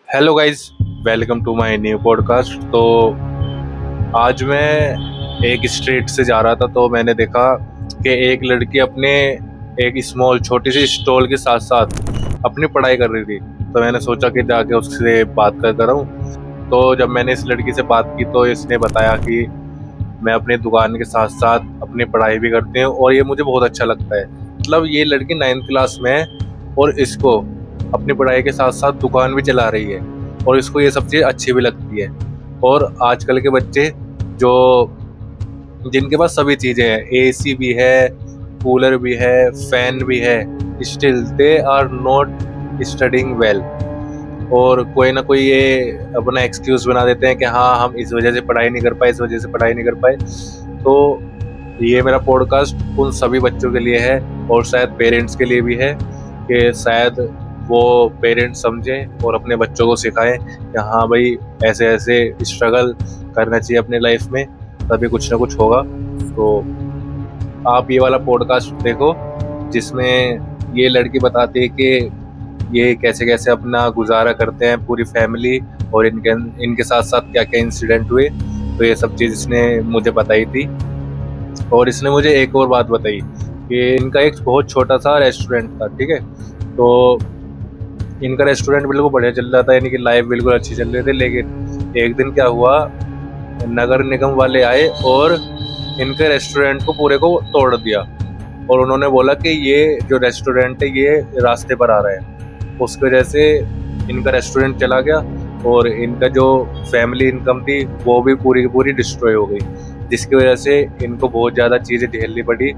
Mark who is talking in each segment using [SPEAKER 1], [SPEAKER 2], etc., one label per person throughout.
[SPEAKER 1] Hello guys, welcome to my new podcast. तो आज मैं एक स्ट्रीट से जा रहा था तो मैंने देखा कि एक लड़की अपने एक स्मॉल छोटी सी स्टॉल के साथ साथ अपनी पढ़ाई कर रही थी। तो मैंने सोचा कि जाके उससे बात कर कर आऊं। तो जब मैंने इस लड़की से बात की तो इसने बताया कि मैं अपनी दुकान के साथ साथ अपनी पढ़ाई भी करती हूँ और ये मुझे बहुत अच्छा लगता है। मतलब ये लड़की 9th क्लास में है और इसको अपनी पढ़ाई के साथ साथ दुकान भी चला रही है और इसको ये सब चीज़ अच्छी भी लगती है। और आजकल के बच्चे जो जिनके पास सभी चीज़ें हैं, एसी भी है, कूलर भी है, फैन भी है, still they are not studying well. और कोई ना कोई ये अपना एक्सक्यूज बना देते हैं कि हाँ हम इस वजह से पढ़ाई नहीं कर पाए, इस वजह से पढ़ाई नहीं कर पाए। तो ये मेरा पॉडकास्ट उन सभी बच्चों के लिए है और शायद पेरेंट्स के लिए भी है कि शायद वो पेरेंट्स समझें और अपने बच्चों को सिखाएं कि हाँ भाई ऐसे ऐसे स्ट्रगल करना चाहिए अपने लाइफ में, तभी कुछ ना कुछ होगा। तो आप ये वाला पॉडकास्ट देखो जिसमें ये लड़की बताती है कि ये कैसे कैसे अपना गुजारा करते हैं पूरी फैमिली और इनके इनके साथ साथ क्या क्या इंसिडेंट हुए। तो ये सब चीज़ इसने मुझे बताई थी। और इसने मुझे एक और बात बताई कि इनका एक बहुत छोटा सा रेस्टोरेंट था, ठीक है। तो इनका रेस्टोरेंट बिल्कुल बढ़िया चल रहा था, यानी कि लाइफ बिल्कुल अच्छी चल रही थी। लेकिन एक दिन क्या हुआ, नगर निगम वाले आए और इनके रेस्टोरेंट को पूरे को तोड़ दिया। और उन्होंने बोला कि ये जो रेस्टोरेंट है ये रास्ते पर आ रहा है। उसकी वजह से इनका रेस्टोरेंट चला गया और इनका जो फैमिली इनकम थी वो भी पूरी की पूरी डिस्ट्रॉय हो गई, जिसकी वजह से इनको बहुत ज़्यादा चीज़ें झेलनी पड़ी।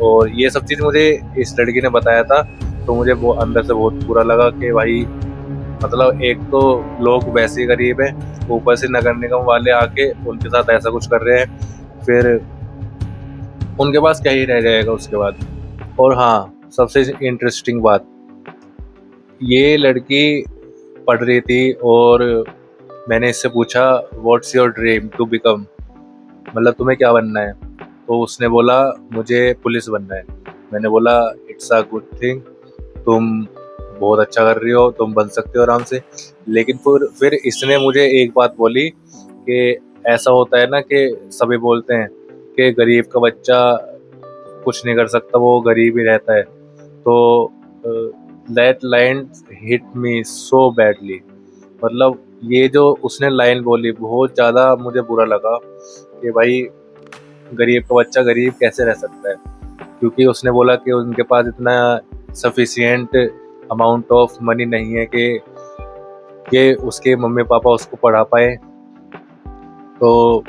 [SPEAKER 1] और ये सब चीज़ मुझे इस लड़की ने बताया था। तो मुझे वो अंदर से बहुत बुरा लगा कि भाई मतलब एक तो लोग वैसे ही गरीब हैं, ऊपर से नगर निगम वाले आके उनके साथ ऐसा कुछ कर रहे हैं, फिर उनके पास क्या ही रह जाएगा उसके बाद। और हाँ, सबसे इंटरेस्टिंग बात, ये लड़की पढ़ रही थी और मैंने इससे पूछा what's your dream to become, मतलब तुम्हें क्या बनना है। तो उसने बोला मुझे पुलिस बनना है। मैंने बोला इट्स अ गुड थिंग, तुम बहुत अच्छा कर रही हो, तुम बन सकते हो आराम से। लेकिन फिर इसने मुझे एक बात बोली कि ऐसा होता है ना कि सभी बोलते हैं कि गरीब का बच्चा कुछ नहीं कर सकता, वो गरीब ही रहता है। तो that line hit me so badly. मतलब ये जो उसने लाइन बोली बहुत ज़्यादा मुझे बुरा लगा कि भाई गरीब का बच्चा गरीब कैसे रह सकता है। क्योंकि उसने बोला कि उनके पास इतना सफिशिएंट अमाउंट ऑफ मनी नहीं है कि उसके मम्मी पापा उसको पढ़ा पाए। तो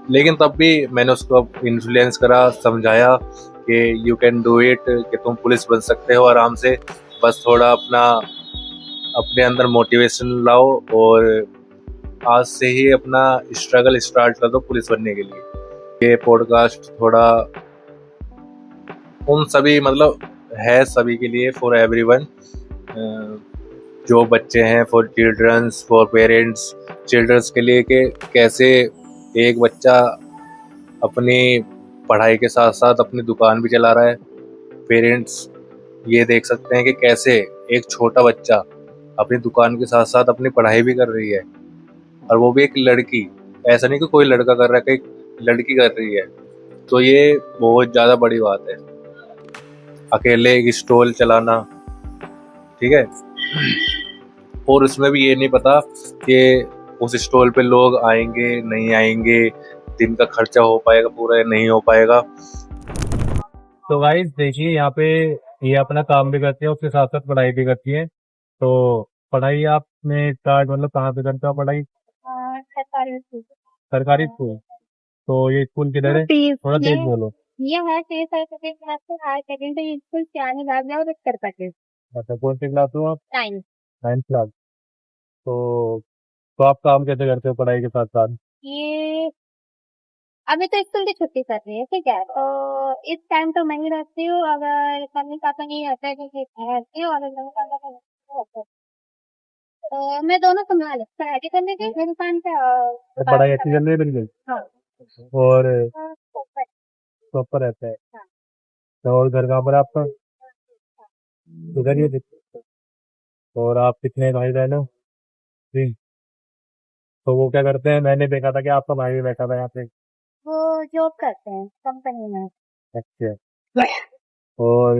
[SPEAKER 1] लेकिन तब भी मैंने उसको इन्फ्लुएंस करा, समझाया कि यू कैन डू इट, कि तुम पुलिस बन सकते हो आराम से। बस थोड़ा अपने अंदर मोटिवेशन लाओ और आज से ही अपना स्ट्रगल स्टार्ट कर दो पुलिस बनने के लिए। ये पॉडकास्ट थोड़ा उन सभी मतलब है सभी के लिए, फॉर एवरीवन, जो बच्चे हैं, for childrens, for parents, childrens के लिए कि कैसे एक बच्चा अपनी पढ़ाई के साथ साथ अपनी दुकान भी चला रहा है। पेरेंट्स ये देख सकते हैं कि कैसे एक छोटा बच्चा अपनी दुकान के साथ साथ अपनी पढ़ाई भी कर रही है, और वो भी एक लड़की। ऐसा नहीं कि कोई लड़का कर रहा है, कि लड़की कर रही है। तो ये बहुत ज़्यादा बड़ी बात है, अकेले एक स्टॉल चलाना, ठीक है। और उसमें भी ये नहीं पता कि उस स्टॉल पे लोग आएंगे नहीं आएंगे, दिन का खर्चा हो पाएगा पूरा या नहीं हो पाएगा।
[SPEAKER 2] तो गाइस देखिए यहाँ पे ये अपना काम भी करती है, उसके साथ साथ पढ़ाई भी करती है। तो पढ़ाई आपने स्टार्ट मतलब कहाँ पे करते हो पढ़ाई?
[SPEAKER 3] सरकारी स्कूल।
[SPEAKER 2] सरकारी स्कूल। तो ये स्कूल किधर है?
[SPEAKER 3] फीस
[SPEAKER 2] थोड़ा
[SPEAKER 3] ये
[SPEAKER 2] तेज बोलो।
[SPEAKER 3] ये है कि सरकारी क्लास से हायर सेकेंडरी स्कूल सियानी गाजिया और उत्तर प्रदेश।
[SPEAKER 2] अच्छा, कौन सी क्लास हो आप?
[SPEAKER 3] 9।
[SPEAKER 2] 9th class. तो तो आप काम कैसे करते हो पढ़ाई के साथ साथ?
[SPEAKER 3] ये अभी तो स्कूल की छुट्टी कर रही है, ठीक है। तो इस टाइम तो मैं ही रहती हूँ, अगर मम्मी पापा नहीं रहते हैं क्योंकि मैं रहती हूँ, अगर मम्मी पापा नहीं रहते हैं, तो मैं दोनों संभाल लेती हूँ, पढ़ाई भी कर लेती हूँ दुकान पे और
[SPEAKER 2] तो
[SPEAKER 3] दुकान
[SPEAKER 2] पढ़ाई
[SPEAKER 3] भी
[SPEAKER 2] अच्छी
[SPEAKER 3] कर
[SPEAKER 2] चल रही है बिल्कुल?
[SPEAKER 3] हाँ।
[SPEAKER 2] और
[SPEAKER 3] हाँ, तो पर-
[SPEAKER 2] प्रॉपर रहता है?
[SPEAKER 3] हाँ,
[SPEAKER 2] तो और घर कहाँ पर है आपका?
[SPEAKER 3] हाँ,
[SPEAKER 2] इधर ही है? और आप कितने भाई बहन हो? जी। तो वो क्या करते हैं, मैंने देखा था कि आपका भाई भी बैठा था यहाँ पे।
[SPEAKER 3] वो जॉब करते हैं कंपनी में।
[SPEAKER 2] अच्छा। और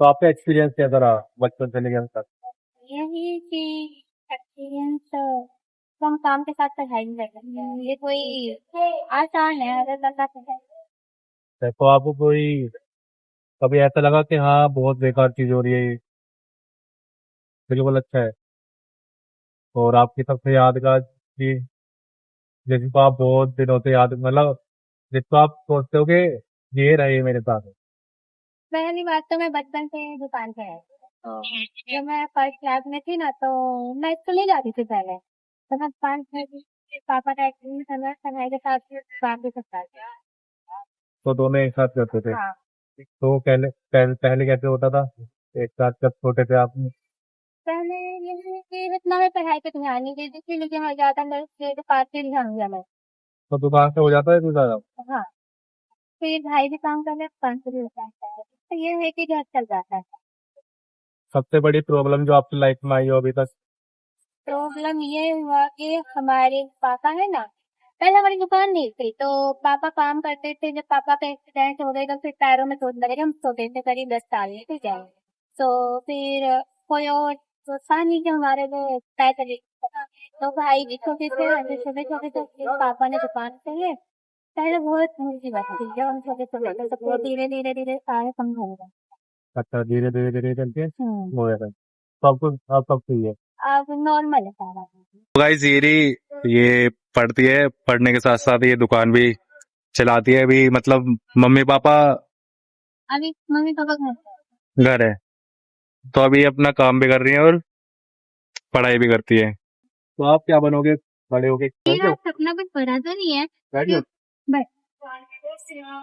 [SPEAKER 2] तो आपका एक्सपीरियंस कैसा रहा बचपन से लेकर अब तक?
[SPEAKER 3] यही कि एक्सपीरियंस तो हम काम के साथ पढ़ाई भी कर सकते हैं, ये कोई आसान है अगर करना चाहे।
[SPEAKER 2] तो आपको कोई कभी ऐसा लगा कि हाँ बहुत बेकार चीज हो रही है ये, बिल्कुल अच्छा है, और आपकी सबसे यादगार चीज जिसको आप बहुत दिनों से याद, मतलब जिसको आप सोचते हो कि ये रहे मेरे साथ?
[SPEAKER 3] पहली बात तो मैं बचपन से दुकान पे है।
[SPEAKER 2] हाँ।
[SPEAKER 3] जब मैं फर्स्ट क्लास में थी ना तो मैं स्कूल नहीं जाती थी पहले, तो मैं दुकान पे थी, पापा का एक्सीडेंट हुआ, पढ़ाई के साथ दुकान भी करता था।
[SPEAKER 2] तो दोनों एक साथ करते थे?
[SPEAKER 3] हाँ।
[SPEAKER 2] तो पहले कैसे होता था एक साथ जब छोटे थे आप?
[SPEAKER 3] पहले ये है कि इतना मैं पढ़ाई पे ध्यान नहीं देती थी, लेकिन हो जाता मैं उसके दुकान पे ध्यान दिया मैं।
[SPEAKER 2] तो दुकान से हो जाता है कुछ ज्यादा?
[SPEAKER 3] हाँ। फिर भाई भी काम कर रहे, दुकान पे भी हो जाता है, तो ये है कि घर चल जाता है।
[SPEAKER 2] सबसे बड़ी प्रॉब्लम जो आपकी लाइफ में आई हो अभी तक?
[SPEAKER 3] प्रॉब्लम ये हुआ कि हमारे पापा है ना, पहले हमारी दुकान नहीं थी तो पापा काम करते थे, जब पापा का एक्सीडेंट हो गया तो फिर पैरों में चोट लगे, हम सोते थे करीब 10 साल में, ठीक है। तो फिर कोई और सोचा नहीं कि हमारे लिए पैसे ले, तो भाई भी छोटे थे, हम भी छोटे छोटे थे, फिर पापा ने दुकान से लिए। पहले बहुत मुसीबत थी जब हम छोटे छोटे थे, तो फिर धीरे धीरे धीरे सारे कम हो गए।
[SPEAKER 2] अच्छा, धीरे धीरे धीरे करके
[SPEAKER 3] हम्म।
[SPEAKER 2] हो जाता है। तो आपको अब सब सही है?
[SPEAKER 3] अब नॉर्मल है सारा।
[SPEAKER 1] तो गाइस ये पढ़ती है, पढ़ने के साथ साथ ये दुकान भी चलाती है अभी, मतलब मम्मी पापा
[SPEAKER 3] अभी मम्मी पापा घर
[SPEAKER 1] घर है, तो अभी अपना काम भी कर रही है और पढ़ाई भी करती है।
[SPEAKER 2] तो आप क्या बनोगे बड़े होके?
[SPEAKER 3] मेरा सपना कुछ बड़ा तो नहीं है, क्यों बट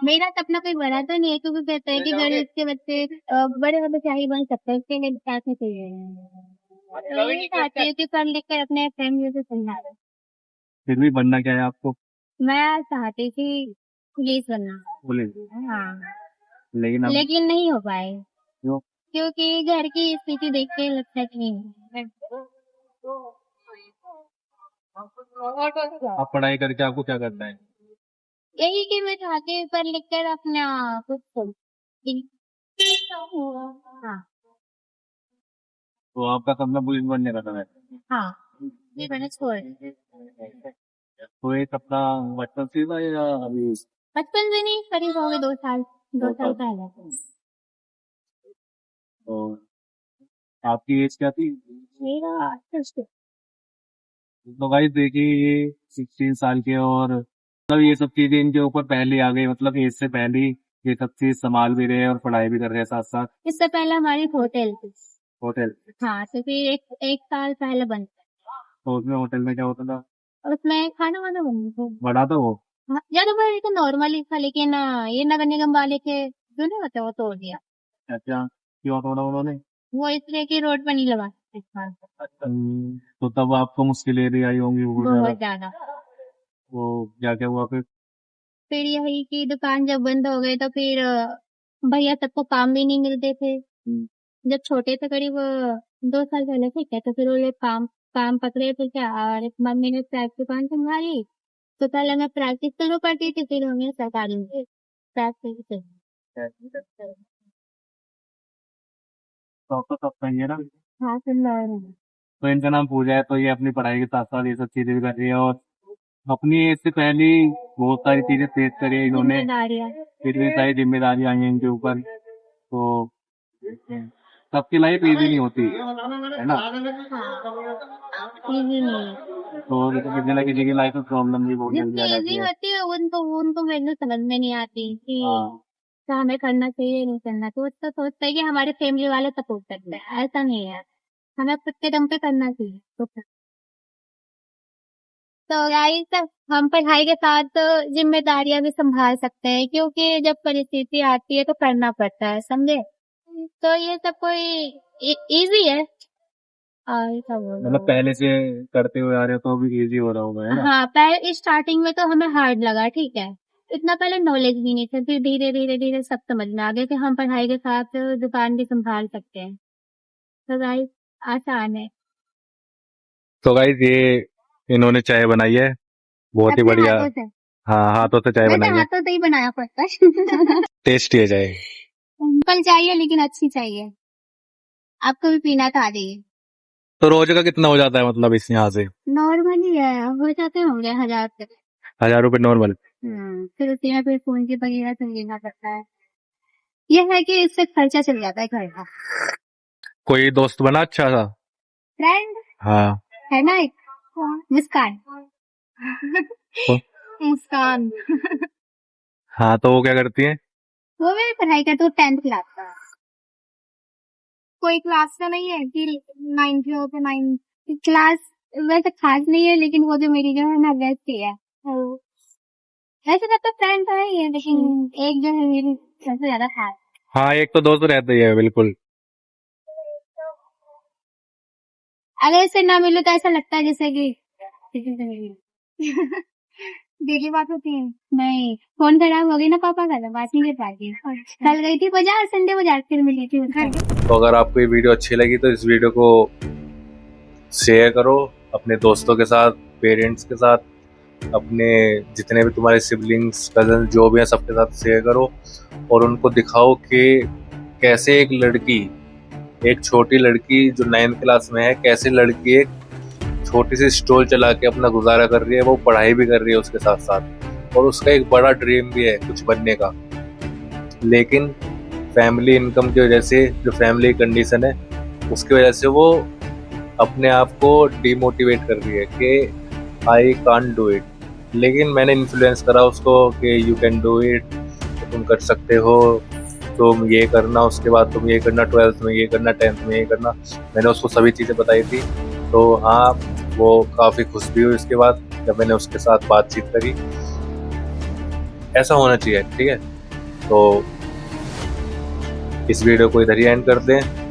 [SPEAKER 3] मेरा सपना कोई बड़ा तो नहीं है, क्योंकि कहते हैं कि गरीब के बच्चे बड़े होकर क्या ही बन सकते हैं, उसके लिए पैसे चाहिए। तो यही चाहती हूँ कि पढ़ लिख कर अपने फैमिली से संभाले।
[SPEAKER 2] फिर भी बनना क्या है आपको?
[SPEAKER 3] मैं चाहती थी पुलिस बनना।
[SPEAKER 2] पुलिस?
[SPEAKER 3] हाँ।
[SPEAKER 2] लेकिन अब
[SPEAKER 3] लेकिन नहीं हो पाए,
[SPEAKER 2] क्यों?
[SPEAKER 3] क्योंकि घर की स्थिति देख के लगता है कि नहीं।
[SPEAKER 2] आप पढ़ाई करके आपको क्या करना है?
[SPEAKER 3] यही कि मैं चाहती हूँ पढ़ लिख कर अपना कुछ हाँ।
[SPEAKER 2] तो आपका सपना पुलिस बनने का था है?
[SPEAKER 3] हाँ, ये मैंने छोड़
[SPEAKER 2] तो ये सपना बचपन से था या अभी?
[SPEAKER 3] बचपन से नहीं, करीब हो गए 2 साल, 2 साल पहले।
[SPEAKER 2] तो आपकी एज क्या थी?
[SPEAKER 3] मेरा
[SPEAKER 2] तो भाई देखिए ये 16 साल के, और मतलब ये सब चीजें इनके ऊपर पहले आ गई, मतलब एज से पहले ही ये सब चीज संभाल भी रहे हैं और पढ़ाई भी कर रहे हैं साथ साथ।
[SPEAKER 3] इससे पहले हमारी होटल थी।
[SPEAKER 2] होटल?
[SPEAKER 3] हाँ, तो फिर एक साल पहले बंद।
[SPEAKER 2] तो उसमें होटल में क्या होता था?
[SPEAKER 3] और उसमें खाना वाना बनता था।
[SPEAKER 2] बड़ा था वो?
[SPEAKER 3] हाँ, ज्यादा बड़ा नहीं था, नॉर्मल ही था, लेकिन ये नगर निगम वाले के जो नहीं होते वो तोड़ दिया।
[SPEAKER 2] अच्छा, क्यों तोड़ा उन्होंने?
[SPEAKER 3] वो इसलिए कि रोड पर नहीं लगा सकते था।
[SPEAKER 2] तो तब आपको मुश्किलें भी आई होंगी बहुत
[SPEAKER 3] बहुत
[SPEAKER 2] ज्यादा।
[SPEAKER 3] ज्यादा।
[SPEAKER 2] वो क्या क्या हुआ फिर?
[SPEAKER 3] फिर यही कि दुकान जब बंद हो गई तो फिर भैया सबको काम भी नहीं मिलते थे। जब छोटे थे करीब 2 साल पहले, ठीक है, तो फिर वो लोग काम काम पकड़े थे क्या, और मम्मी ने प्राइवेट दुकान संभाली। तो पहले मैं प्रैक्टिस शुरू करती थी, फिर मम्मी ने सरकारी में प्रैक्टिस।
[SPEAKER 2] तो आपका सब सही है ना?
[SPEAKER 3] हाँ, फिर मैं
[SPEAKER 2] तो इनका नाम पूजा है, तो ये अपनी पढ़ाई के साथ साथ ये सब चीजें भी कर रही है, और अपनी एज से पहले ही बहुत सारी चीजें फेस करी है इन्होंने।
[SPEAKER 3] जिम्मेदारियाँ।
[SPEAKER 2] इतनी सारी जिम्मेदारियां आई हैं इनके ऊपर, तो सबकी लाइफ इजी नहीं होती है ना।
[SPEAKER 3] इजी नहीं।
[SPEAKER 2] तो किसी ना किसी की लाइफ में प्रॉब्लम भी बहुत जल्दी
[SPEAKER 3] जिसकी
[SPEAKER 2] आ जाती
[SPEAKER 3] इजी
[SPEAKER 2] है।
[SPEAKER 3] होती है उनको मेरे समझ में नहीं आती कि
[SPEAKER 2] हाँ।
[SPEAKER 3] क्या हमें करना चाहिए नहीं करना, तो उसका सोचता है कि हमारे फैमिली वाले सपोर्ट करते हैं, ऐसा नहीं है, हमें खुद के दम पे करना चाहिए तो गाइस, हम पढ़ाई के साथ जिम्मेदारियां भी संभाल सकते हैं, क्योंकि जब परिस्थिति आती है तो करना पड़ता है, समझे। तो ये सब कोई इजी है, और क्या
[SPEAKER 2] मतलब
[SPEAKER 3] बोलो।
[SPEAKER 2] पहले से करते हुए आ रहे हो तो अभी इजी हो रहा होगा, है ना?
[SPEAKER 3] हाँ, पहले स्टार्टिंग में तो हमें हार्ड लगा, ठीक है, इतना पहले नॉलेज भी नहीं था, फिर धीरे धीरे धीरे सब समझ में आ गया कि हम पढ़ाई के साथ दुकान भी संभाल सकते हैं। तो गाइस, आसान है।
[SPEAKER 1] तो गाइस ये इन्होंने चाय बनाई है, बहुत ही
[SPEAKER 3] अपने
[SPEAKER 1] बढ़िया।
[SPEAKER 3] हाथों से।
[SPEAKER 1] हाँ, हाथों से चाय
[SPEAKER 3] वैसे
[SPEAKER 1] बनाई है,
[SPEAKER 3] हाथों से ही बनाया पड़ता है।
[SPEAKER 1] टेस्टी है चाय।
[SPEAKER 3] सिंपल चाहिए लेकिन अच्छी चाहिए। आपको भी पीना तो आ जाइए।
[SPEAKER 1] तो रोज का कितना हो जाता है मतलब इस यहाँ से?
[SPEAKER 3] नॉर्मली है, हो जाते होंगे 1000 तक।
[SPEAKER 1] 1000 रुपये नॉर्मल?
[SPEAKER 3] फिर उसी में फिर फोन की वगैरह तो लेना पड़ता है। ये है कि इससे खर्चा चल जाता है घर का।
[SPEAKER 1] कोई दोस्त बना अच्छा सा?
[SPEAKER 3] फ्रेंड
[SPEAKER 1] हाँ।
[SPEAKER 3] है ना एक, मुस्कान।
[SPEAKER 1] तो-
[SPEAKER 3] मुस्कान।
[SPEAKER 1] हाँ, तो वो क्या करती है?
[SPEAKER 3] वो भी पढ़ाई करते, 10th क्लास का। कोई क्लास का नहीं है कि 9th पे 9 क्लास वैसे खास नहीं है, लेकिन वो जो मेरी जो है ना बेस्ट ही है। वैसे सब तो फ्रेंड तो है ही है, लेकिन एक जो है मेरी सबसे ज्यादा खास।
[SPEAKER 1] हाँ, एक तो दोस्त रहता ही है बिल्कुल।
[SPEAKER 3] अगर इससे ना मिलो तो ऐसा लगता है जैसे कि किसी से मिली। डेली बात होती है? नहीं, फोन खराब हो गई ना पापा का, तो बात नहीं कर पाती। कल गई थी बाजार, संडे बाजार, फिर मिली थी उनसे।
[SPEAKER 1] तो अगर आपको ये वीडियो अच्छी लगी तो इस वीडियो को शेयर करो अपने दोस्तों के साथ, पेरेंट्स के साथ, अपने जितने भी तुम्हारे सिबलिंग्स, कजन जो भी हैं सबके साथ शेयर करो और उनको दिखाओ कि कैसे एक लड़की, एक छोटी लड़की जो 9th क्लास में है, कैसे लड़की एक छोटी सी स्टॉल चला के अपना गुजारा कर रही है, वो पढ़ाई भी कर रही है उसके साथ साथ, और उसका एक बड़ा ड्रीम भी है कुछ बनने का। लेकिन फैमिली इनकम की वजह से, जो फैमिली कंडीशन है उसकी वजह से वो अपने आप को डिमोटिवेट कर रही है कि आई कांट डू इट। लेकिन मैंने इन्फ्लुएंस करा उसको कि यू कैन डू इट, तुम कर सकते हो, तुम ये करना, उसके बाद तुम ये करना, 12th में ये करना, 10th में ये करना। मैंने उसको सभी चीज़ें बताई थी। तो हाँ, वो काफ़ी खुश भी हुई उसके बाद जब मैंने उसके साथ बातचीत करी। ऐसा होना चाहिए, ठीक है। तो इस वीडियो को इधर ही एंड कर दें।